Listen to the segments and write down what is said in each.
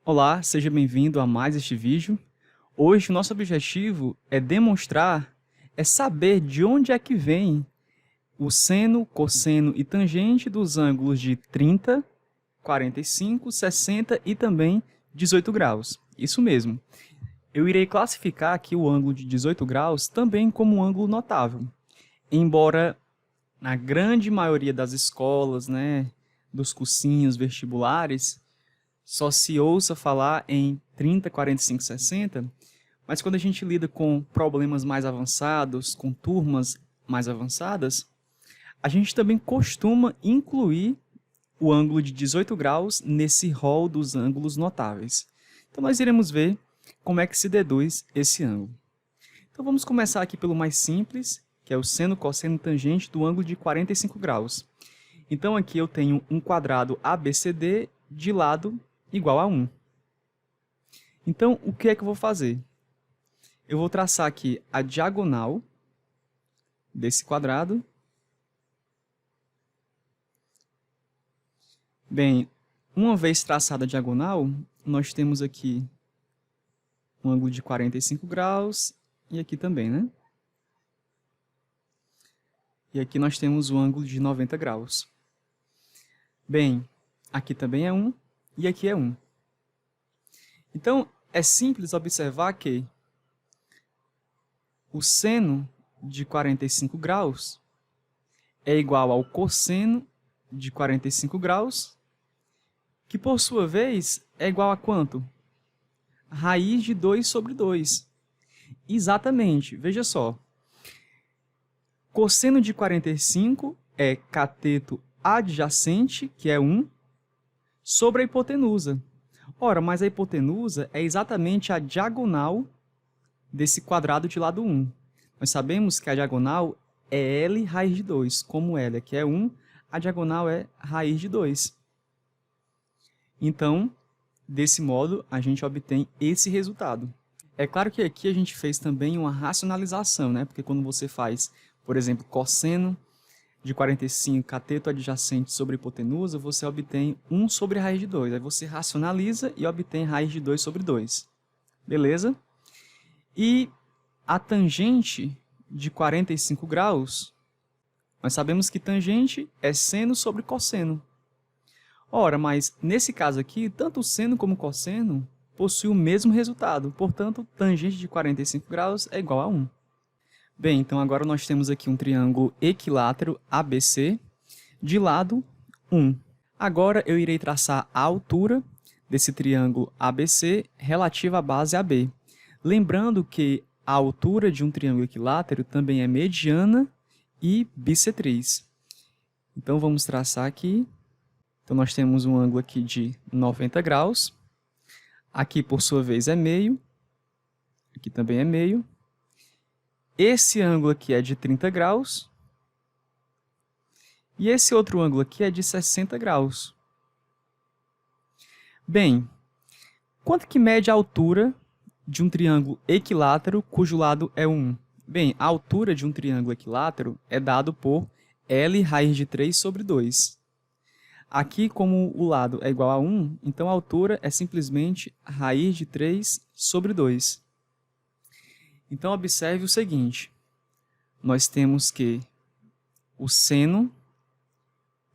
Olá, seja bem-vindo a mais este vídeo. Hoje o nosso objetivo é saber de onde é que vem o seno, cosseno e tangente dos ângulos de 30, 45, 60 e também 18 graus. Isso mesmo. Eu irei classificar aqui o ângulo de 18 graus também como um ângulo notável. Embora na grande maioria das escolas, dos cursinhos vestibulares, só se ouça falar em 30, 45, 60, mas quando a gente lida com problemas mais avançados, com turmas mais avançadas, a gente também costuma incluir o ângulo de 18 graus nesse rol dos ângulos notáveis. Então nós iremos ver como é que se deduz esse ângulo. Então vamos começar aqui pelo mais simples, que é o seno, cosseno e tangente do ângulo de 45 graus. Então aqui eu tenho um quadrado ABCD de lado igual a 1. Então, o que é que eu vou fazer? Eu vou traçar aqui a diagonal desse quadrado. Bem, uma vez traçada a diagonal, nós temos aqui um ângulo de 45 graus e aqui também, né? E aqui nós temos o ângulo de 90 graus. Bem, aqui também é 1 e aqui é 1. Então, é simples observar que o seno de 45 graus é igual ao cosseno de 45 graus, que por sua vez é igual a quanto? Raiz de 2 sobre 2. Exatamente, veja só. Cosseno de 45 é cateto adjacente, que é 1, sobre a hipotenusa. Ora, mas a hipotenusa é exatamente a diagonal desse quadrado de lado 1. Nós sabemos que a diagonal é L raiz de 2. Como L aqui é 1, a diagonal é raiz de 2. Então, desse modo, a gente obtém esse resultado. É claro que aqui a gente fez também uma racionalização, né? Porque quando você faz, por exemplo, cosseno de 45 cateto adjacente sobre hipotenusa, você obtém 1 sobre raiz de 2. Aí você racionaliza e obtém raiz de 2 sobre 2. Beleza? E a tangente de 45 graus, nós sabemos que tangente é seno sobre cosseno. Ora, mas nesse caso aqui, tanto o seno como o cosseno possuem o mesmo resultado. Portanto, tangente de 45 graus é igual a 1. Bem, então agora nós temos aqui um triângulo equilátero ABC de lado 1. Agora eu irei traçar a altura desse triângulo ABC relativa à base AB. Lembrando que a altura de um triângulo equilátero também é mediana e bissetriz. Então vamos traçar aqui. Então nós temos um ângulo aqui de 90 graus. Aqui, por sua vez, é meio. Aqui também é meio. Esse ângulo aqui é de 30 graus. E esse outro ângulo aqui é de 60 graus. Bem, quanto que mede a altura de um triângulo equilátero cujo lado é 1? Bem, a altura de um triângulo equilátero é dado por L raiz de 3 sobre 2. Aqui, como o lado é igual a 1, então a altura é simplesmente raiz de 3 sobre 2. Então, observe o seguinte. Nós temos que o seno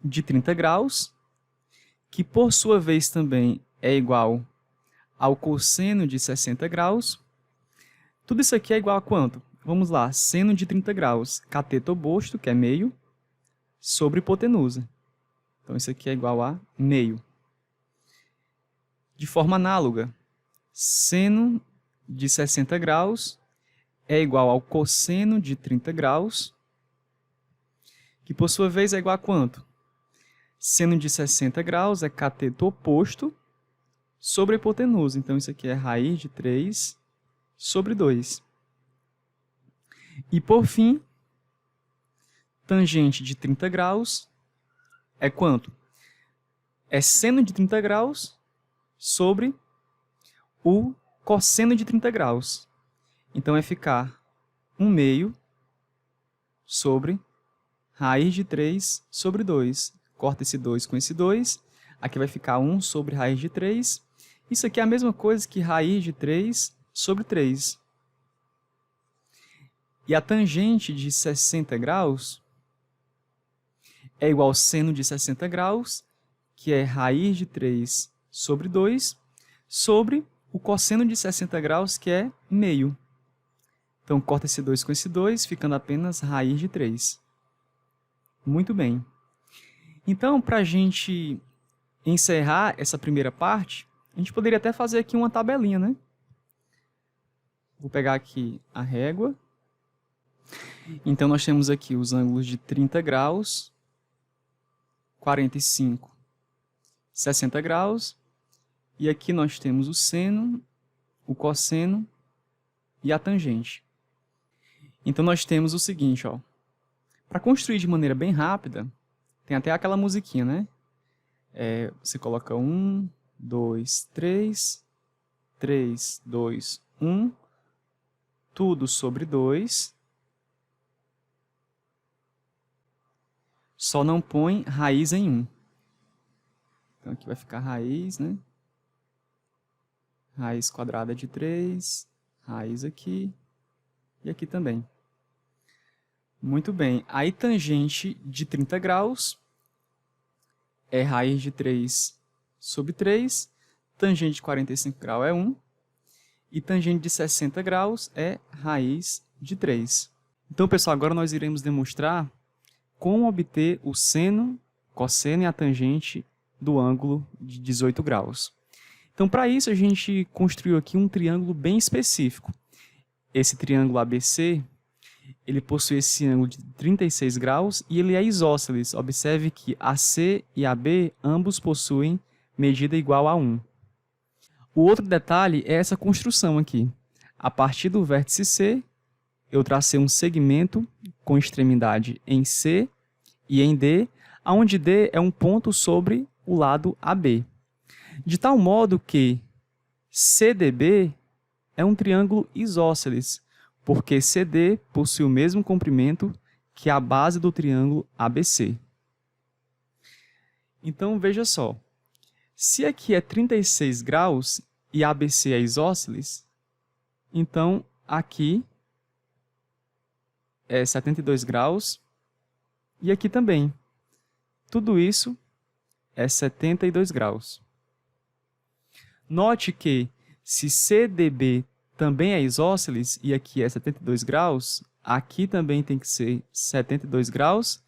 de 30 graus, que por sua vez também é igual ao cosseno de 60 graus. Tudo isso aqui é igual a quanto? Vamos lá, seno de 30 graus, cateto oposto, que é meio, sobre hipotenusa. Então, isso aqui é igual a meio. De forma análoga, seno de 60 graus é igual ao cosseno de 30 graus, que por sua vez é igual a quanto? Seno de 60 graus é cateto oposto sobre a hipotenusa. Então, isso aqui é raiz de 3 sobre 2. E, por fim, tangente de 30 graus é quanto? É seno de 30 graus sobre o cosseno de 30 graus. Então, é ficar 1 meio sobre raiz de 3 sobre 2. Corta esse 2 com esse 2. Aqui vai ficar 1 sobre raiz de 3. Isso aqui é a mesma coisa que raiz de 3 sobre 3. E a tangente de 60 graus é igual ao seno de 60 graus, que é raiz de 3 sobre 2, sobre o cosseno de 60 graus, que é meio. Então, corta esse 2 com esse 2, ficando apenas raiz de 3. Muito bem. Então, para a gente encerrar essa primeira parte, a gente poderia até fazer aqui uma tabelinha, né? Vou pegar aqui a régua. Então, nós temos aqui os ângulos de 30 graus, 45, 60 graus. E aqui nós temos o seno, o cosseno e a tangente. Então, nós temos o seguinte, ó. Para construir de maneira bem rápida, tem até aquela musiquinha, né? Você coloca 1, 2, 3, 3, 2, 1, tudo sobre 2. Só não põe raiz em 1. Então, aqui vai ficar raiz, né? Raiz quadrada de 3, raiz aqui e aqui também. Muito bem. Aí, tangente de 30 graus é raiz de 3 sobre 3. Tangente de 45 graus é 1. E tangente de 60 graus é raiz de 3. Então, pessoal, agora nós iremos demonstrar como obter o seno, cosseno e a tangente do ângulo de 18 graus. Então, para isso, a gente construiu aqui um triângulo bem específico. Esse triângulo ABC, ele possui esse ângulo de 36 graus e ele é isósceles. Observe que AC e AB ambos possuem medida igual a 1. O outro detalhe é essa construção aqui. A partir do vértice C, eu tracei um segmento com extremidade em C e em D, onde D é um ponto sobre o lado AB. De tal modo que CDB é um triângulo isósceles, porque CD possui o mesmo comprimento que a base do triângulo ABC. Então, veja só. Se aqui é 36 graus e ABC é isósceles, então aqui é 72 graus e aqui também. Tudo isso é 72 graus. Note que se CDB também é isósceles e aqui é 72 graus, aqui também tem que ser 72 graus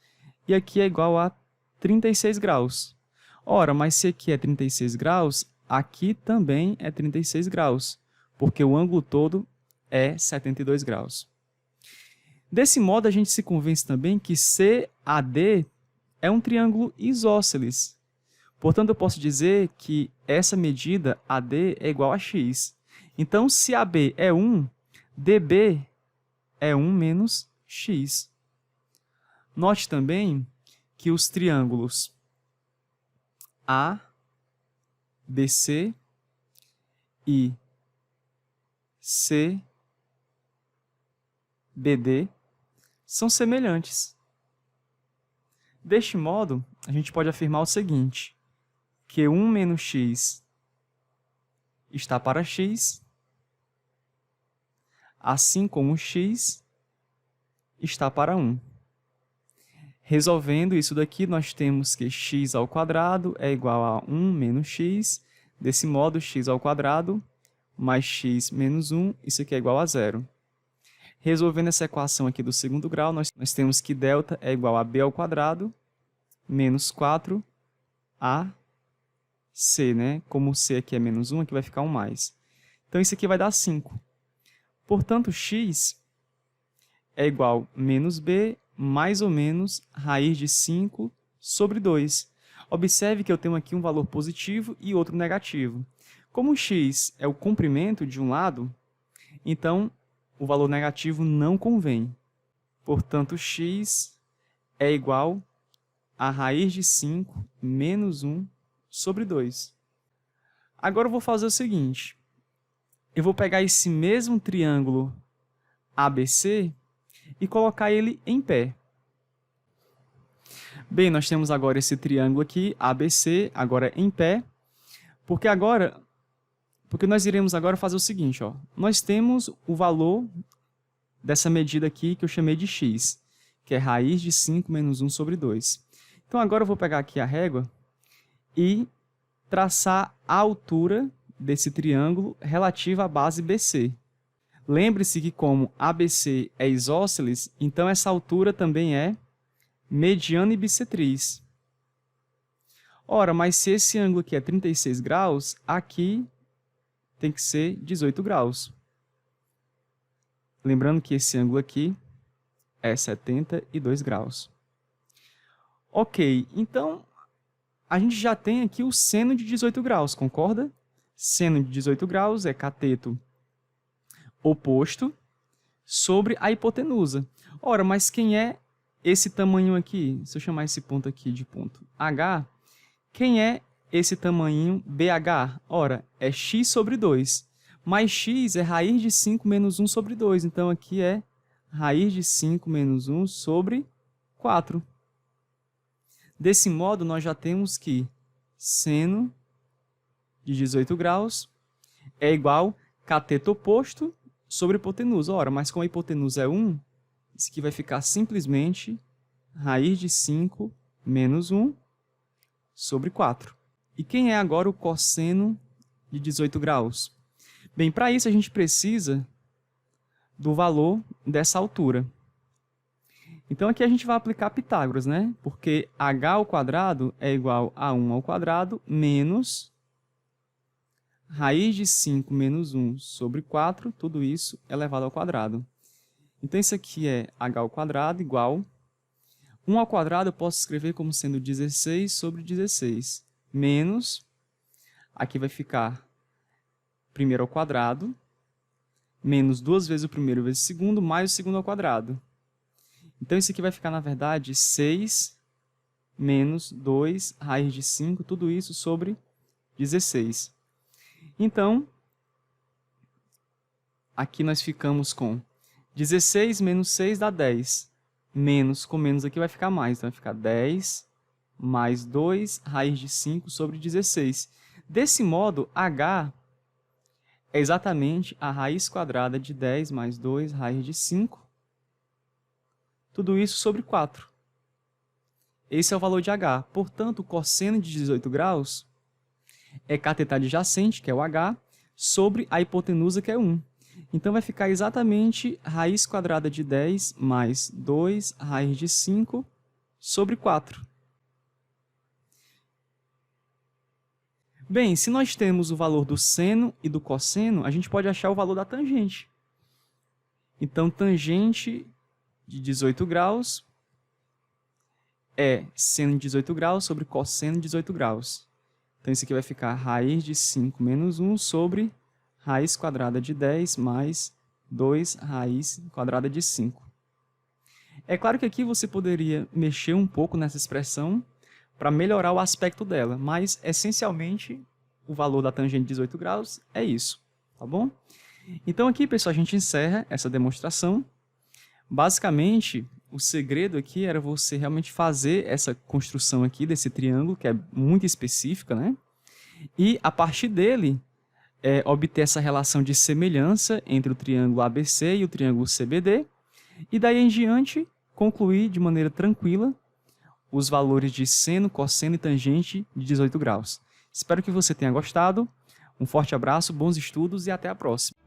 e aqui é igual a 36 graus. Ora, mas se aqui é 36 graus, aqui também é 36 graus, porque o ângulo todo é 72 graus. Desse modo, a gente se convence também que CAD é um triângulo isósceles. Portanto, eu posso dizer que essa medida AD é igual a x. Então, se AB é 1, DB é 1 menos x. Note também que os triângulos ABC e CBD são semelhantes. Deste modo, a gente pode afirmar o seguinte, que 1 menos x está para x, assim como x está para 1. Resolvendo isso daqui, nós temos que x ao quadrado é igual a 1 menos x. Desse modo, x ao quadrado mais x menos 1, isso aqui é igual a 0. Resolvendo essa equação aqui do segundo grau, nós temos que delta é igual a b ao quadrado menos 4ac, né? Como c aqui é menos 1, aqui vai ficar 1 mais. Então, isso aqui vai dar 5. Portanto, x é igual a menos b mais ou menos raiz de 5 sobre 2. Observe que eu tenho aqui um valor positivo e outro negativo. Como x é o comprimento de um lado, então o valor negativo não convém. Portanto, x é igual a raiz de 5 menos 1 sobre 2. Agora eu vou fazer o seguinte. Eu vou pegar esse mesmo triângulo ABC e colocar ele em pé. Bem, nós temos agora esse triângulo aqui, ABC, agora em pé, porque agora Porque nós iremos agora fazer o seguinte, ó. Nós temos o valor dessa medida aqui que eu chamei de x, que é raiz de 5 menos 1 sobre 2. Então agora eu vou pegar aqui a régua e traçar a altura desse triângulo relativa à base BC. Lembre-se que como ABC é isósceles, então essa altura também é mediana e bissetriz. Ora, mas se esse ângulo aqui é 36 graus, aqui tem que ser 18 graus. Lembrando que esse ângulo aqui é 72 graus. Ok, então a gente já tem aqui o seno de 18 graus, concorda? Seno de 18 graus é cateto oposto sobre a hipotenusa. Ora, mas quem é esse tamanho aqui? Se eu chamar esse ponto aqui de ponto H, quem é esse tamanho BH? Ora, é x sobre 2. Mas x é raiz de 5 menos 1 sobre 2. Então, aqui é raiz de 5 menos 1 sobre 4. Desse modo, nós já temos que seno de 18 graus é igual cateto oposto sobre hipotenusa. Ora, mas como a hipotenusa é 1, isso aqui vai ficar simplesmente raiz de 5 menos 1 sobre 4. E quem é agora o cosseno de 18 graus? Bem, para isso a gente precisa do valor dessa altura. Então aqui a gente vai aplicar Pitágoras, né? Porque h ao quadrado é igual a 1 ao quadrado menos raiz de 5 menos 1 sobre 4, tudo isso elevado ao quadrado. Então isso aqui é h ao quadrado igual 1 ao quadrado eu posso escrever como sendo 16 sobre 16, menos, aqui vai ficar primeiro ao quadrado, menos 2 vezes o primeiro vezes o segundo, mais o segundo ao quadrado. Então isso aqui vai ficar, na verdade, 6 menos 2 raiz de 5, tudo isso sobre 16. Então, aqui nós ficamos com 16 menos 6 dá 10. Menos com menos aqui vai ficar mais. Então vai ficar 10 mais 2 raiz de 5 sobre 16. Desse modo, h é exatamente a raiz quadrada de 10 mais 2 raiz de 5. Tudo isso sobre 4. Esse é o valor de h. Portanto, o cosseno de 18 graus é cateto adjacente, que é o h, sobre a hipotenusa, que é 1. Então, vai ficar exatamente raiz quadrada de 10 mais 2 raiz de 5 sobre 4. Bem, se nós temos o valor do seno e do cosseno, a gente pode achar o valor da tangente. Então, tangente de 18 graus é seno de 18 graus sobre cosseno de 18 graus. Então, isso aqui vai ficar raiz de 5 menos 1 sobre raiz quadrada de 10 mais 2 raiz quadrada de 5. É claro que aqui você poderia mexer um pouco nessa expressão para melhorar o aspecto dela, mas, essencialmente, o valor da tangente de 18 graus é isso, tá bom? Então, aqui, pessoal, a gente encerra essa demonstração. Basicamente, o segredo aqui era você realmente fazer essa construção aqui desse triângulo, que é muito específica, né? E, a partir dele, obter essa relação de semelhança entre o triângulo ABC e o triângulo CBD, e daí em diante concluir de maneira tranquila os valores de seno, cosseno e tangente de 18 graus. Espero que você tenha gostado. Um forte abraço, bons estudos e até a próxima.